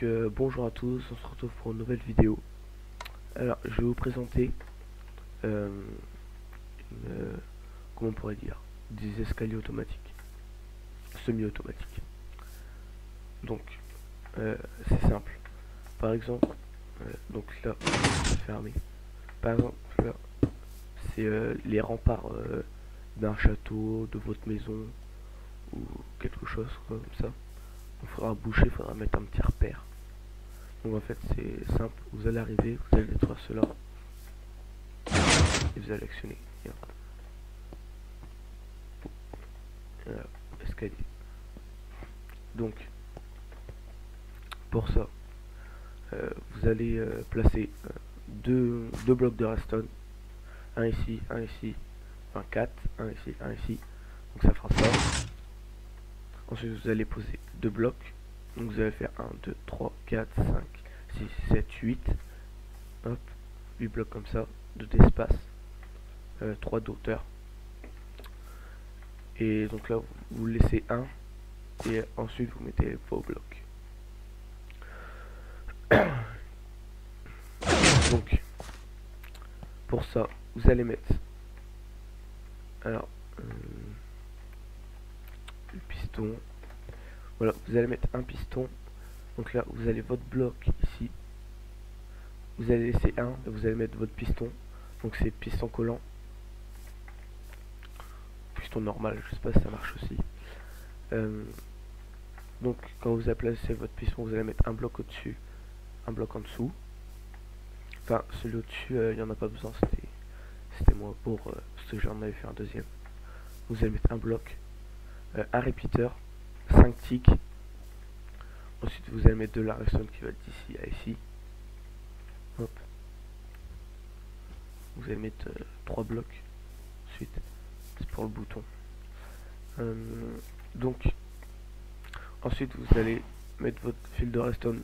Bonjour à tous, on se retrouve pour une nouvelle vidéo. Alors je vais vous présenter comment on pourrait dire, des escaliers automatiques, semi-automatiques. Donc c'est simple. Par exemple, donc là c'est fermé. Par exemple là c'est les remparts d'un château, de votre maison ou quelque chose comme ça. Il faudra boucher, il faudra mettre un petit repère. Donc en fait c'est simple, vous allez arriver, vous allez détruire cela et vous allez actionner. Voilà, escalier. Donc pour ça vous allez placer deux blocs de redstone, un ici, enfin 4, un ici, un ici, donc ça fera ça. Ensuite vous allez poser deux blocs, donc vous allez faire 1, 2, 3, 4, 5, 6, 7, 8, hop, 8 blocs comme ça, 2 d'espace, 3 d'auteur. Et donc là vous laissez un et ensuite vous mettez vos blocs. Donc pour ça vous allez mettre alors le piston, voilà, vous allez mettre un piston. Donc là vous allez votre bloc ici, vous allez laisser un et vous allez mettre votre piston, donc c'est piston collant, piston normal, je sais pas si ça marche aussi. Donc quand vous avez placé votre piston, vous allez mettre un bloc au dessus, un bloc en dessous. Enfin celui au dessus il n'y en a pas besoin, c'était moi pour ce que j'en avais fait un deuxième. Vous allez mettre un bloc, un repeater, 5 ticks. Ensuite vous allez mettre de la redstone qui va d'ici à ici. Hop. Vous allez mettre 3 blocs. Ensuite c'est pour le bouton. Donc ensuite vous allez mettre votre fil de redstone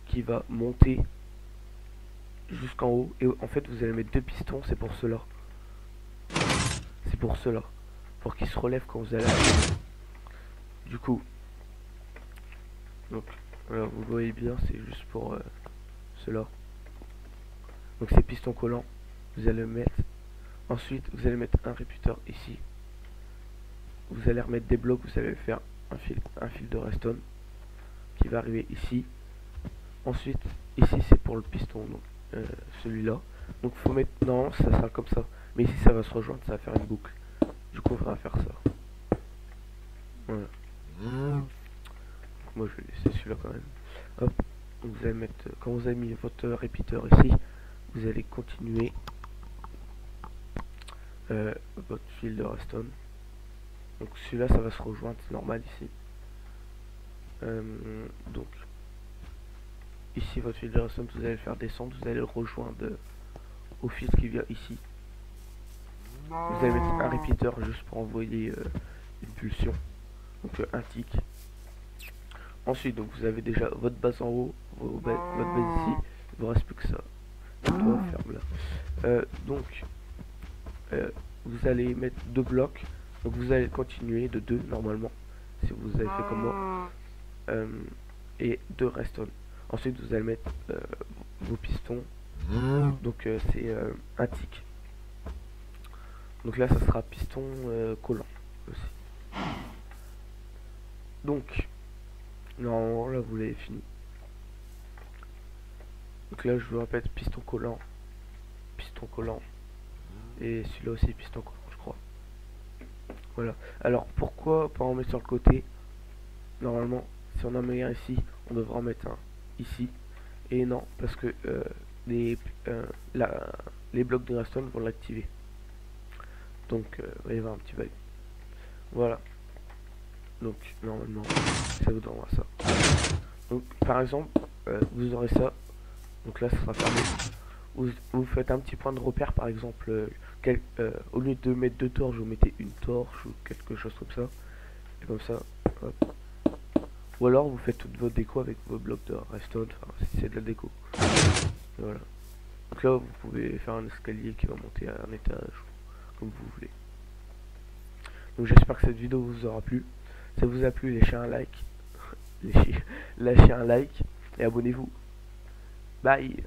qui va monter jusqu'en haut, et en fait vous allez mettre deux pistons, c'est pour cela. C'est pour cela. Pour qu'ils se relèvent quand vous allez arriver. Du coup, donc voilà, vous voyez bien, c'est juste pour cela. Donc ces pistons collants, vous allez le mettre. Ensuite, vous allez mettre un repeater ici. Vous allez remettre des blocs, vous allez faire un fil de redstone qui va arriver ici. Ensuite, ici c'est pour le piston, donc celui-là. Donc faut mettre, non, ça sera comme ça. Mais ici ça va se rejoindre, ça va faire une boucle. Du coup, on va faire ça. Voilà. Moi je vais laisser celui-là quand même. Hop. Donc vous allez mettre, quand vous avez mis votre repeater ici, vous allez continuer votre fil de redstone. Donc celui-là ça va se rejoindre, c'est normal ici. Donc ici votre fil de redstone, vous allez le faire descendre, vous allez le rejoindre au fil qui vient ici. Vous allez mettre un repeater juste pour envoyer une pulsion, donc un tick. Ensuite donc vous avez déjà votre base en haut, votre base ici, il vous reste plus que ça. Toi, ferme là. Donc vous allez mettre deux blocs, donc vous allez continuer de 2 normalement, si vous avez fait comme moi, et 2 redstone. Ensuite vous allez mettre vos pistons, donc c'est un tick. Donc là ça sera piston collant aussi. Donc normalement là vous l'avez fini. Donc là je vous répète, piston collant, et celui-là aussi piston collant je crois. Voilà. Alors pourquoi pas en mettre sur le côté? Normalement si on en met un ici, on devra en mettre un ici. Et non, parce que les blocs de redstone vont l'activer. Donc il va y avoir un petit bug. Voilà. Donc normalement ça vous donnera ça. Donc par exemple vous aurez ça. Donc là ça sera fermé. Vous faites un petit point de repère, par exemple au lieu de mettre 2 torches, vous mettez une torche ou quelque chose comme ça. Et comme ça, hop. Ou alors vous faites toute votre déco avec vos blocs de redstone, enfin si c'est de la déco. Et voilà. Donc là vous pouvez faire un escalier qui va monter à un étage, comme vous voulez. Donc j'espère que cette vidéo vous aura plu. Si ça vous a plu, lâchez un like. Lâchez un like. et abonnez-vous. Bye.